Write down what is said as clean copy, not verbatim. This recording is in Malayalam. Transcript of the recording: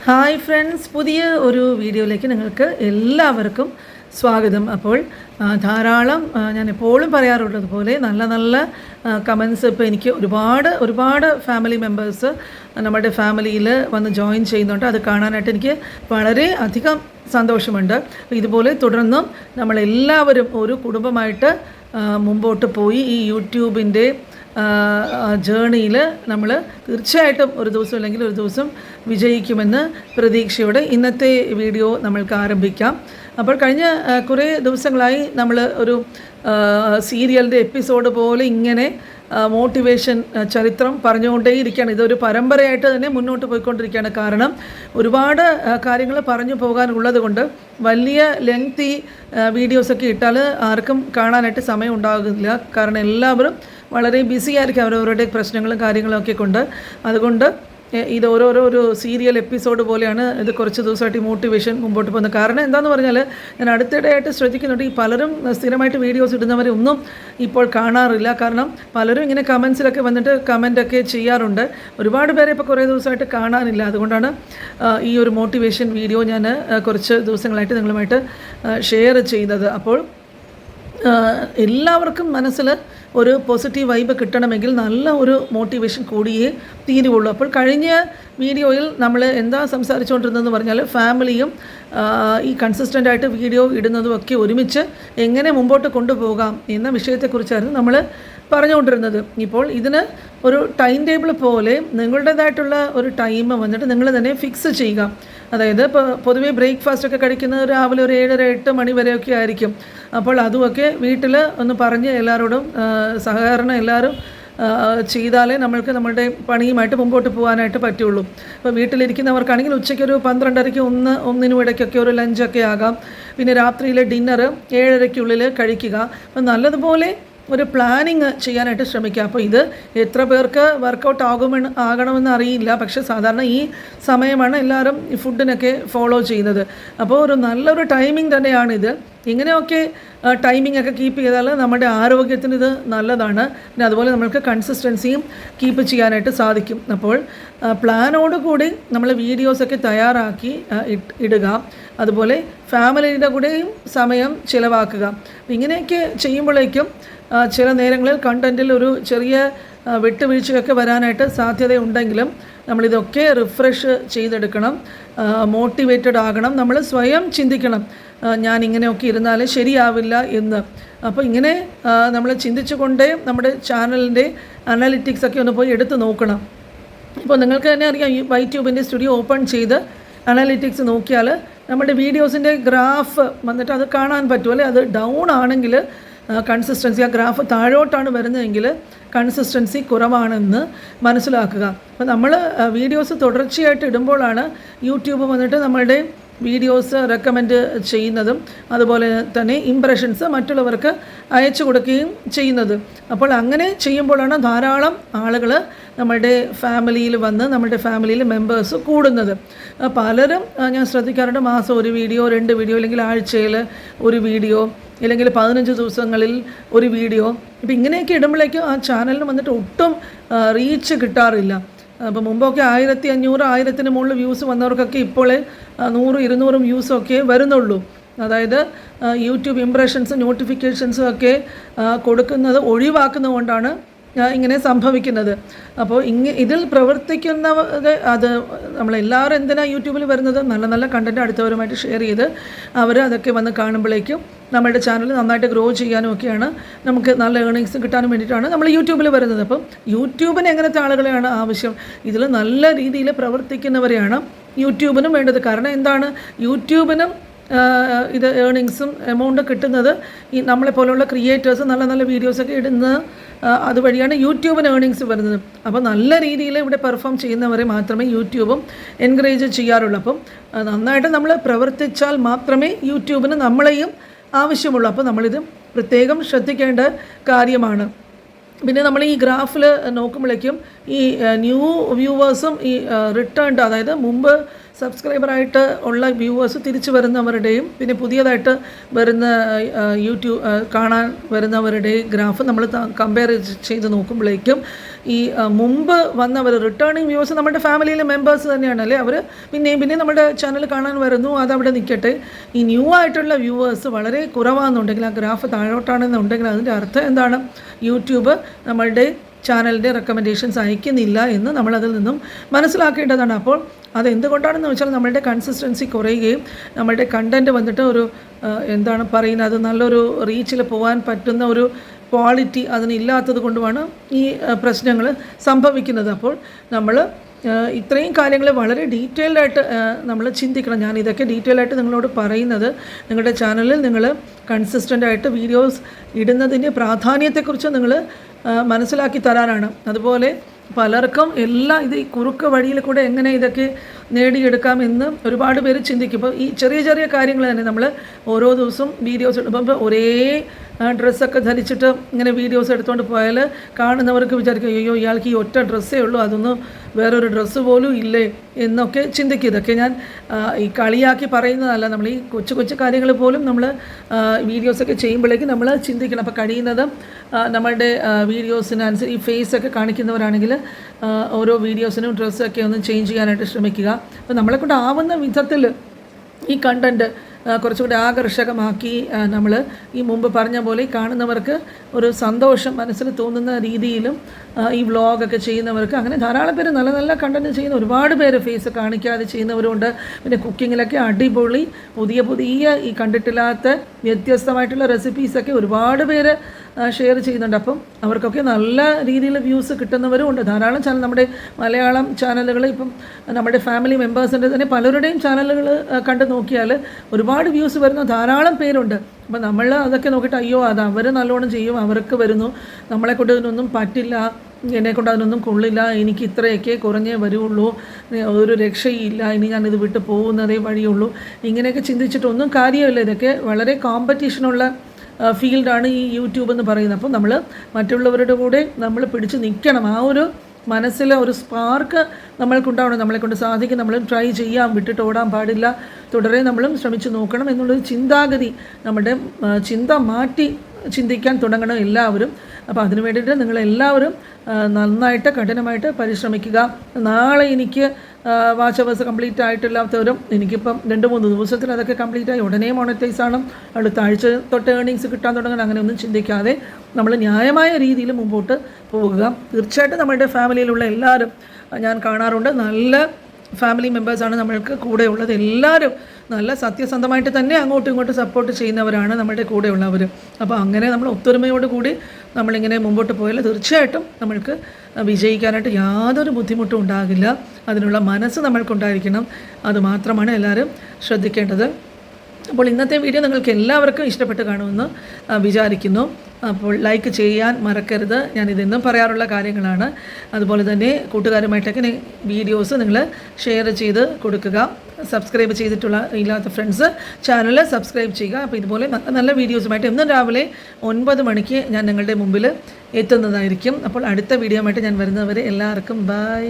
ഹായ് ഫ്രണ്ട്സ്, പുതിയ ഒരു വീഡിയോയിലേക്ക് നിങ്ങൾക്ക് എല്ലാവർക്കും സ്വാഗതം. അപ്പോൾ ധാരാളം ഞാൻ എപ്പോഴും പറയാറുള്ളതുപോലെ നല്ല നല്ല കമൻസ് ഇപ്പോൾ എനിക്ക് ഒരുപാട് ഫാമിലി മെമ്പേഴ്സ് നമ്മുടെ ഫാമിലിയിൽ വന്ന് ജോയിൻ ചെയ്യുന്നുണ്ട്. അത് കാണാനായിട്ട് എനിക്ക് വളരെ അധികം സന്തോഷമുണ്ട്. ഇതുപോലെ തുടർന്നും നമ്മളെല്ലാവരും ഒരു കുടുംബമായിട്ട് മുമ്പോട്ട് പോയി ഈ യൂട്യൂബിൻ്റെ ജേണിയിൽ നമ്മൾ തീർച്ചയായിട്ടും ഒരു ദിവസം അല്ലെങ്കിൽ ഒരു ദിവസം വിജയിക്കുമെന്ന് പ്രതീക്ഷയോടെ ഇന്നത്തെ വീഡിയോ നമ്മൾക്ക് ആരംഭിക്കാം. അപ്പോൾ കഴിഞ്ഞ കുറേ ദിവസങ്ങളായി നമ്മൾ ഒരു സീരിയലിൻ്റെ എപ്പിസോഡ് പോലെ ഇങ്ങനെ മോട്ടിവേഷൻ ചരിത്രം പറഞ്ഞുകൊണ്ടേയിരിക്കുകയാണ്. ഇതൊരു പരമ്പരയായിട്ട് തന്നെ മുന്നോട്ട് പോയിക്കൊണ്ടിരിക്കുകയാണ്. കാരണം ഒരുപാട് കാര്യങ്ങൾ പറഞ്ഞു പോകാനുള്ളത് കൊണ്ട് വലിയ ലെങ്തി വീഡിയോസൊക്കെ ഇട്ടാൽ ആർക്കും കാണാനായിട്ട് സമയം ഉണ്ടാകില്ല. കാരണം എല്ലാവരും വളരെ ബിസി ആയിരിക്കും അവരവരുടെ പ്രശ്നങ്ങളും കാര്യങ്ങളും ഒക്കെ കൊണ്ട്. അതുകൊണ്ട് ഇത് ഒരു സീരിയൽ എപ്പിസോഡ് പോലെയാണ് ഇത്. കുറച്ച് ദിവസമായിട്ട് ഈ മോട്ടിവേഷൻ മുമ്പോട്ട് പോകുന്നത്. കാരണം എന്താണെന്ന് പറഞ്ഞാൽ ഞാൻ അടുത്തിടെയായിട്ട് ശ്രദ്ധിക്കുന്നുണ്ട്, ഈ പലരും സ്ഥിരമായിട്ട് വീഡിയോസ് ഇടുന്നവരെ ഒന്നും ഇപ്പോൾ കാണാറില്ല. കാരണം പലരും ഇങ്ങനെ കമൻസിലൊക്കെ വന്നിട്ട് കമൻറ്റൊക്കെ ചെയ്യാറുണ്ട്. ഒരുപാട് പേരെ ഇപ്പോൾ കുറേ ദിവസമായിട്ട് കാണാനില്ല. അതുകൊണ്ടാണ് ഈ ഒരു മോട്ടിവേഷൻ വീഡിയോ ഞാൻ കുറച്ച് ദിവസങ്ങളായിട്ട് നിങ്ങളുമായിട്ട് ഷെയർ ചെയ്യുന്നത്. അപ്പോൾ എല്ലാവർക്കും മനസ്സിൽ ഒരു പോസിറ്റീവ് വൈബ് കിട്ടണമെങ്കിൽ നല്ല ഒരു മോട്ടിവേഷൻ കൂടിയേ തീരുവുള്ളൂ. അപ്പോൾ കഴിഞ്ഞ വീഡിയോയിൽ നമ്മൾ എന്താ സംസാരിച്ചുകൊണ്ടിരുന്നതെന്ന് പറഞ്ഞാൽ ഫാമിലിയും ഈ കൺസിസ്റ്റൻ്റായിട്ട് വീഡിയോ ഇടുന്നതും ഒക്കെ ഒരുമിച്ച് എങ്ങനെ മുമ്പോട്ട് കൊണ്ടുപോകാം എന്ന വിഷയത്തെക്കുറിച്ചായിരുന്നു നമ്മൾ പറഞ്ഞുകൊണ്ടിരുന്നത്. ഇപ്പോൾ ഇതിന് ഒരു ടൈം ടേബിൾ പോലെ നിങ്ങളുടേതായിട്ടുള്ള ഒരു ടൈം വന്നിട്ട് നിങ്ങൾ തന്നെ ഫിക്സ് ചെയ്യുക. അതായത് ഇപ്പോൾ പൊതുവേ ബ്രേക്ക്ഫാസ്റ്റൊക്കെ കഴിക്കുന്നത് രാവിലെ ഒരു 7-8 മണി വരെയൊക്കെ ആയിരിക്കും. അപ്പോൾ അതുമൊക്കെ വീട്ടിൽ ഒന്ന് പറഞ്ഞ് എല്ലാവരോടും സഹകരണം എല്ലാവരും ചെയ്താലേ നമ്മൾക്ക് നമ്മളുടെ പണിയുമായിട്ട് മുമ്പോട്ട് പോകാനായിട്ട് പറ്റുള്ളൂ. ഇപ്പോൾ വീട്ടിലിരിക്കുന്നവർക്കാണെങ്കിൽ ഉച്ചയ്ക്കൊരു 12:30 ഒന്നിനും ഇടയ്ക്കൊക്കെ ഒരു ലഞ്ചൊക്കെ ആകാം. പിന്നെ രാത്രിയിലെ ഡിന്നർ 7:30 കഴിക്കുക. അപ്പോൾ നല്ലതുപോലെ ഒരു പ്ലാനിങ് ചെയ്യാനായിട്ട് ശ്രമിക്കുക. അപ്പോൾ ഇത് എത്ര പേർക്ക് വർക്കൗട്ട് ആകണമെന്ന് അറിയില്ല. പക്ഷേ സാധാരണ ഈ സമയമാണ് എല്ലാവരും ഈ ഫുഡിനൊക്കെ ഫോളോ ചെയ്യുന്നത്. അപ്പോൾ ഒരു നല്ലൊരു ടൈമിംഗ് തന്നെയാണിത്. ഇങ്ങനെയൊക്കെ ടൈമിംഗ് ഒക്കെ കീപ്പ് ചെയ്താൽ നമ്മുടെ ആരോഗ്യത്തിന് ഇത് നല്ലതാണ്. പിന്നെ അതുപോലെ നമ്മൾക്ക് കൺസിസ്റ്റൻസിയും കീപ്പ് ചെയ്യാനായിട്ട് സാധിക്കും. അപ്പോൾ പ്ലാനോടുകൂടി നമ്മൾ വീഡിയോസൊക്കെ തയ്യാറാക്കി ഇടുക. അതുപോലെ ഫാമിലിയുടെ കൂടെയും സമയം ചിലവാക്കുക. ഇങ്ങനെയൊക്കെ ചെയ്യുമ്പോഴേക്കും ചില നേരങ്ങളിൽ കണ്ടൻറ്റിൽ ഒരു ചെറിയ വിട്ടുവീഴ്ചയൊക്കെ വരാനായിട്ട് സാധ്യതയുണ്ടെങ്കിലും നമ്മളിതൊക്കെ റിഫ്രഷ് ചെയ്തെടുക്കണം. മോട്ടിവേറ്റഡ് ആകണം. നമ്മൾ സ്വയം ചിന്തിക്കണം, ഞാൻ ഇങ്ങനെയൊക്കെ ഇരുന്നാൽ ശരിയാവില്ല എന്ന്. അപ്പോൾ ഇങ്ങനെ നമ്മൾ ചിന്തിച്ചുകൊണ്ടേ നമ്മുടെ ചാനലിൻ്റെ അനാലിറ്റിക്സൊക്കെ ഒന്ന് പോയി എടുത്ത് നോക്കണം. ഇപ്പോൾ നിങ്ങൾക്ക് തന്നെ അറിയാം, ഈ യൂട്യൂബിൻ്റെ സ്റ്റുഡിയോ ഓപ്പൺ ചെയ്ത് അനാലിറ്റിക്സ് നോക്കിയാൽ നമ്മുടെ വീഡിയോസിൻ്റെ ഗ്രാഫ് വന്നിട്ട് അത് കാണാൻ പറ്റുമല്ലേ. അത് ഡൗൺ ആണെങ്കിൽ കൺസിസ്റ്റൻസി, ആ ഗ്രാഫ് താഴോട്ടാണ് വരുന്നതെങ്കിൽ കൺസിസ്റ്റൻസി കുറവാണെന്ന് മനസ്സിലാക്കുക. അപ്പോൾ നമ്മൾ വീഡിയോസ് തുടർച്ചയായിട്ട് ഇടുമ്പോഴാണ് യൂട്യൂബ് വന്നിട്ട് നമ്മളുടെ വീഡിയോസ് റെക്കമെൻഡ് ചെയ്യുന്നതും അതുപോലെ തന്നെ ഇംപ്രഷൻസ് മറ്റുള്ളവർക്ക് അയച്ചു കൊടുക്കുകയും ചെയ്യുന്നത്. അപ്പോൾ അങ്ങനെ ചെയ്യുമ്പോഴാണ് ധാരാളം ആളുകൾ നമ്മളുടെ ഫാമിലിയിൽ വന്ന് നമ്മുടെ ഫാമിലിയിൽ മെമ്പേഴ്സ് കൂടുന്നത്. പലരും ഞാൻ ശ്രദ്ധിക്കാറുണ്ട്, മാസം ഒരു വീഡിയോ, 2 വീഡിയോ, അല്ലെങ്കിൽ ആഴ്ചയിൽ ഒരു വീഡിയോ, അല്ലെങ്കിൽ 15 ദിവസങ്ങളിൽ ഒരു വീഡിയോ. ഇപ്പം ഇങ്ങനെയൊക്കെ ഇടുമ്പോഴേക്കും ആ ചാനലിന് വന്നിട്ട് ഒട്ടും റീച്ച് കിട്ടാറില്ല. അപ്പോൾ മുമ്പൊക്കെ 1500, 1000-ന് മുകളിൽ വ്യൂസ് വന്നവർക്കൊക്കെ ഇപ്പോൾ 100-200 വ്യൂസൊക്കെ വരുന്നുള്ളൂ. അതായത് യൂട്യൂബ് ഇംപ്രഷൻസും നോട്ടിഫിക്കേഷൻസും ഒക്കെ കൊടുക്കുന്നത് ഒഴിവാക്കുന്നതുകൊണ്ടാണ് ഇങ്ങനെ സംഭവിക്കുന്നത്. അപ്പോൾ ഇതിൽ പ്രവർത്തിക്കുന്നവർ, അത് നമ്മളെല്ലാവരും എന്തിനാണ് യൂട്യൂബിൽ വരുന്നത്? നല്ല നല്ല കണ്ടൻറ്റ് അടുത്തവരുമായിട്ട് ഷെയർ ചെയ്ത് അവർ അതൊക്കെ വന്ന് കാണുമ്പോഴേക്കും നമ്മുടെ ചാനൽ നന്നായിട്ട് ഗ്രോ ചെയ്യാനും ഒക്കെയാണ്, നമുക്ക് നല്ല ഏർണിങ്സ് കിട്ടാനും വേണ്ടിയിട്ടാണ് നമ്മൾ യൂട്യൂബിൽ വരുന്നത്. അപ്പം യൂട്യൂബിന് എങ്ങനത്തെ ആളുകളെയാണ് ആവശ്യം? ഇതിൽ നല്ല രീതിയിൽ പ്രവർത്തിക്കുന്നവരെയാണ് യൂട്യൂബിനും വേണ്ടത്. കാരണം എന്താണ്, യൂട്യൂബിനും ഇത് ഏർണിങ്സും എമൗണ്ട് കിട്ടുന്നത് ഈ നമ്മളെപ്പോലുള്ള ക്രിയേറ്റേഴ്സ് നല്ല നല്ല വീഡിയോസൊക്കെ ഇടുന്ന അതുവഴിയാണ് യൂട്യൂബിന് ഏർണിങ്സ് വരുന്നത്. അപ്പോൾ നല്ല രീതിയിൽ ഇവിടെ പെർഫോം ചെയ്യുന്നവരെ മാത്രമേ യൂട്യൂബും എൻകറേജ് ചെയ്യാറുള്ളൂ. അപ്പം നന്നായിട്ട് നമ്മൾ പ്രവർത്തിച്ചാൽ മാത്രമേ യൂട്യൂബിന് നമ്മളെയും ആവശ്യമുള്ളൂ. അപ്പോൾ നമ്മളിത് പ്രത്യേകം ശ്രദ്ധിക്കേണ്ട കാര്യമാണ്. പിന്നെ നമ്മൾ ഈ ഗ്രാഫിൽ നോക്കുമ്പോഴേക്കും ഈ ന്യൂ വ്യൂവേഴ്സും ഈ റിട്ടേൺഡ്, അതായത് മുമ്പ് സബ്സ്ക്രൈബറായിട്ട് ഉള്ള വ്യൂവേഴ്സ് തിരിച്ചു വരുന്നവരുടെയും പിന്നെ പുതിയതായിട്ട് വരുന്ന യൂട്യൂബ് കാണാൻ വരുന്നവരുടെയും ഗ്രാഫ് നമ്മൾ കമ്പയർ ചെയ്ത് നോക്കുമ്പോഴേക്കും ഈ മുമ്പ് വന്നവർ റിട്ടേണിങ് വ്യൂവേഴ്സ് നമ്മുടെ ഫാമിലിയിലെ മെമ്പേഴ്സ് തന്നെയാണല്ലേ, അവർ പിന്നെയും നമ്മുടെ ചാനൽ കാണാൻ വരുന്നു, അതവിടെ നിൽക്കട്ടെ. ഈ ന്യൂ ആയിട്ടുള്ള വ്യൂവേഴ്സ് വളരെ കുറവാണെന്നുണ്ടെങ്കിൽ, ആ ഗ്രാഫ് താഴോട്ടാണെന്നുണ്ടെങ്കിൽ അതിൻ്റെ അർത്ഥം എന്താണ്? യൂട്യൂബ് നമ്മളുടെ ചാനലിൻ്റെ റെക്കമെൻഡേഷൻസ് അയക്കുന്നില്ല എന്ന് നമ്മളതിൽ നിന്നും മനസ്സിലാക്കേണ്ടതാണ്. അപ്പോൾ അതെന്തുകൊണ്ടാണെന്ന് വെച്ചാൽ നമ്മളുടെ കൺസിസ്റ്റൻസി കുറയുകയും നമ്മളുടെ കണ്ടൻറ്റ് വന്നിട്ട് ഒരു എന്താണ് പറയുന്നത്, അത് നല്ലൊരു റീച്ചിൽ പോകാൻ പറ്റുന്ന ഒരു ക്വാളിറ്റി അതിനില്ലാത്തത് കൊണ്ടുമാണ് ഈ പ്രശ്നങ്ങൾ സംഭവിക്കുന്നത്. അപ്പോൾ നമ്മൾ ഇത്രയും കാര്യങ്ങൾ വളരെ ഡീറ്റെയിൽഡായിട്ട് നമ്മൾ ചിന്തിക്കണം. ഞാൻ ഇതൊക്കെ ഡീറ്റെയിലായിട്ട് നിങ്ങളോട് പറയുന്നത് നിങ്ങളുടെ ചാനലിൽ നിങ്ങൾ കൺസിസ്റ്റൻ്റായിട്ട് വീഡിയോസ് ഇടുന്നതിൻ്റെ പ്രാധാന്യത്തെക്കുറിച്ച് നിങ്ങൾ മനസ്സിലാക്കി തരാനാണ്. അതുപോലെ പലർക്കും എല്ലാം ഇത് ഈ കുറുക്ക് വഴിയിൽ കൂടെ എങ്ങനെ ഇതൊക്കെ നേടിയെടുക്കാമെന്ന് ഒരുപാട് പേര് ചിന്തിക്കും. ഇപ്പോൾ ഈ ചെറിയ ചെറിയ കാര്യങ്ങൾ തന്നെ നമ്മൾ ഓരോ ദിവസവും വീഡിയോസ് ഇടുമ്പോൾ ഒരേ ഡ്രസ്സൊക്കെ ധരിച്ചിട്ട് ഇങ്ങനെ വീഡിയോസ് എടുത്തുകൊണ്ട് പോയാൽ കാണുന്നവർക്ക് വിചാരിക്കും, അയ്യോ ഇയാൾക്ക് ഈ ഒറ്റ ഡ്രസ്സേ ഉള്ളൂ, അതൊന്നും വേറൊരു ഡ്രസ്സ് പോലും ഇല്ലേ എന്നൊക്കെ ചിന്തിക്കും. ഇതൊക്കെ ഞാൻ ഈ കളിയാക്കി പറയുന്നതല്ല. നമ്മൾ ഈ കൊച്ചു കൊച്ചു കാര്യങ്ങൾ പോലും നമ്മൾ വീഡിയോസൊക്കെ ചെയ്യുമ്പോഴേക്കും നമ്മൾ ചിന്തിക്കണം. അപ്പോൾ കഴിയുന്നത് നമ്മളുടെ വീഡിയോസിനനുസരിച്ച് ഈ ഫേസൊക്കെ കാണിക്കുന്നവരാണെങ്കിൽ ഓരോ വീഡിയോസിനും ഡ്രസ്സൊക്കെ ഒന്ന് ചേഞ്ച് ചെയ്യാനായിട്ട് ശ്രമിക്കുക. അപ്പോൾ നമ്മളെക്കൊണ്ട് ആവുന്ന വിധത്തിൽ ഈ കണ്ടൻറ്റ് കുറച്ചുകൂടി ആകർഷകമാക്കി നമ്മൾ ഈ മുമ്പ് പറഞ്ഞ പോലെ കാണുന്നവർക്ക് ഒരു സന്തോഷം മനസ്സിൽ തോന്നുന്ന രീതിയിലും ഈ വ്ളോഗൊക്കെ ചെയ്യുന്നവർക്ക്, അങ്ങനെ ധാരാളം പേര് നല്ല നല്ല കണ്ടൻറ്റ് ചെയ്യുന്ന ഒരുപാട് പേര് ഫേസ് കാണിക്കാതെ ചെയ്യുന്നവരുണ്ട്. പിന്നെ കുക്കിങ്ങിലൊക്കെ അടിപൊളി പുതിയ പുതിയ ഈ കണ്ടിട്ടില്ലാത്ത വ്യത്യസ്തമായിട്ടുള്ള റെസിപ്പീസൊക്കെ ഒരുപാട് പേര് ഷെയർ ചെയ്യുന്നുണ്ട്. അപ്പം അവർക്കൊക്കെ നല്ല രീതിയിൽ വ്യൂസ് കിട്ടുന്നവരും ഉണ്ട്. ധാരാളം ചാനൽ നമ്മുടെ മലയാളം ചാനലുകൾ ഇപ്പം നമ്മുടെ ഫാമിലി മെമ്പേഴ്സിൻ്റെ തന്നെ പലരുടെയും ചാനലുകൾ കണ്ടു നോക്കിയാൽ ഒരുപാട് വ്യൂസ് വരുന്ന ധാരാളം പേരുണ്ട്. അപ്പം നമ്മൾ അതൊക്കെ നോക്കിയിട്ട് അയ്യോ അത് അവർ നല്ലോണം ചെയ്യും, അവർക്ക് വരുന്നു, നമ്മളെക്കൊണ്ട് ഇതിനൊന്നും പറ്റില്ല, എന്നെക്കൊണ്ട് അതിനൊന്നും കൊള്ളില്ല, എനിക്ക് ഇത്രയൊക്കെ കുറഞ്ഞേ വരുള്ളൂ, ഒരു രക്ഷയില്ല, ഇനി ഞാനിത് വിട്ട് പോകുന്നതേ വഴിയുള്ളൂ, ഇങ്ങനെയൊക്കെ ചിന്തിച്ചിട്ടൊന്നും കാര്യമില്ല. ഇതൊക്കെ വളരെ കോമ്പറ്റീഷനുള്ള ഫീൽഡാണ് ഈ യൂട്യൂബ് എന്ന് പറയുന്നത്. അപ്പോൾ നമ്മൾ മറ്റുള്ളവരുടെ കൂടെ നമ്മൾ പിടിച്ച് നിൽക്കണം. ആ ഒരു മനസ്സിൽ ഒരു സ്പാർക്ക് നമ്മൾക്കുണ്ടാവണം. നമ്മളെക്കൊണ്ട് സാധിക്കും, നമ്മൾ ട്രൈ ചെയ്യാം, വിട്ടിട്ട് ഓടാൻ പാടില്ല, തുടരെ നമ്മളും ശ്രമിച്ചു നോക്കണം എന്നുള്ളൊരു ചിന്താഗതി, നമ്മുടെ ചിന്ത മാറ്റി ചിന്തിക്കാൻ തുടങ്ങണം എല്ലാവരും. അപ്പോൾ അതിനു വേണ്ടിയിട്ട് നിങ്ങളെല്ലാവരും നന്നായിട്ട് കഠിനമായിട്ട് പരിശ്രമിക്കുക. നാളെ എനിക്ക് വാച്ച് അവേഴ്സ് കംപ്ലീറ്റ് ആയിട്ടില്ലാത്തവരും എനിക്കിപ്പം 2-3 ദിവസത്തിൽ അതൊക്കെ കംപ്ലീറ്റ് ആയി ഉടനെ മോണിറ്റൈസ് ആണ്, അടുത്ത ആഴ്ച തൊട്ട് ഏർണിങ്സ് കിട്ടാൻ തുടങ്ങണം, അങ്ങനെയൊന്നും ചിന്തിക്കാതെ നമ്മൾ ന്യായമായ രീതിയിൽ മുമ്പോട്ട് പോകുക. തീർച്ചയായിട്ടും നമ്മുടെ ഫാമിലിയിലുള്ള എല്ലാവരും ഞാൻ കാണാറുണ്ട്, നല്ല ഫാമിലി മെമ്പേഴ്സാണ് നമ്മൾക്ക് കൂടെ ഉള്ളത്. എല്ലാവരും നല്ല സത്യസന്ധമായിട്ട് തന്നെ അങ്ങോട്ടും ഇങ്ങോട്ടും സപ്പോർട്ട് ചെയ്യുന്നവരാണ് നമ്മുടെ കൂടെയുള്ളവർ. അപ്പോൾ അങ്ങനെ നമ്മൾ ഒത്തൊരുമയോട് കൂടി നമ്മളിങ്ങനെ മുമ്പോട്ട് പോയാൽ തീർച്ചയായിട്ടും നമ്മൾക്ക് വിജയിക്കാനായിട്ട് യാതൊരു ബുദ്ധിമുട്ടും ഉണ്ടാകില്ല. അതിനുള്ള മനസ്സ് നമ്മൾക്കുണ്ടായിരിക്കണം. അതുമാത്രമാണ് എല്ലാവരും ശ്രദ്ധിക്കേണ്ടത്. അപ്പോൾ ഇന്നത്തെ വീഡിയോ നിങ്ങൾക്ക് എല്ലാവർക്കും ഇഷ്ടപ്പെട്ട് കാണുമെന്ന് വിചാരിക്കുന്നു. അപ്പോൾ ലൈക്ക് ചെയ്യാൻ മറക്കരുത്. ഞാനിതെന്നും പറയാറുള്ള കാര്യങ്ങളാണ്. അതുപോലെ തന്നെ കൂട്ടുകാരുമായിട്ടൊക്കെ വീഡിയോസ് നിങ്ങൾ ഷെയർ ചെയ്ത് കൊടുക്കുക. സബ്സ്ക്രൈബ് ചെയ്തിട്ടുള്ള ഇല്ലാത്ത ഫ്രണ്ട്സ് ചാനൽ സബ്സ്ക്രൈബ് ചെയ്യുക. അപ്പോൾ ഇതുപോലെ നല്ല നല്ല വീഡിയോസുമായിട്ട് എന്നും രാവിലെ 9 മണിക്ക് ഞാൻ നിങ്ങളുടെ മുമ്പിൽ എത്തുന്നതായിരിക്കും. അപ്പോൾ അടുത്ത വീഡിയോ ആയിട്ട് ഞാൻ വരുന്നവരെ എല്ലാവർക്കും ബൈ.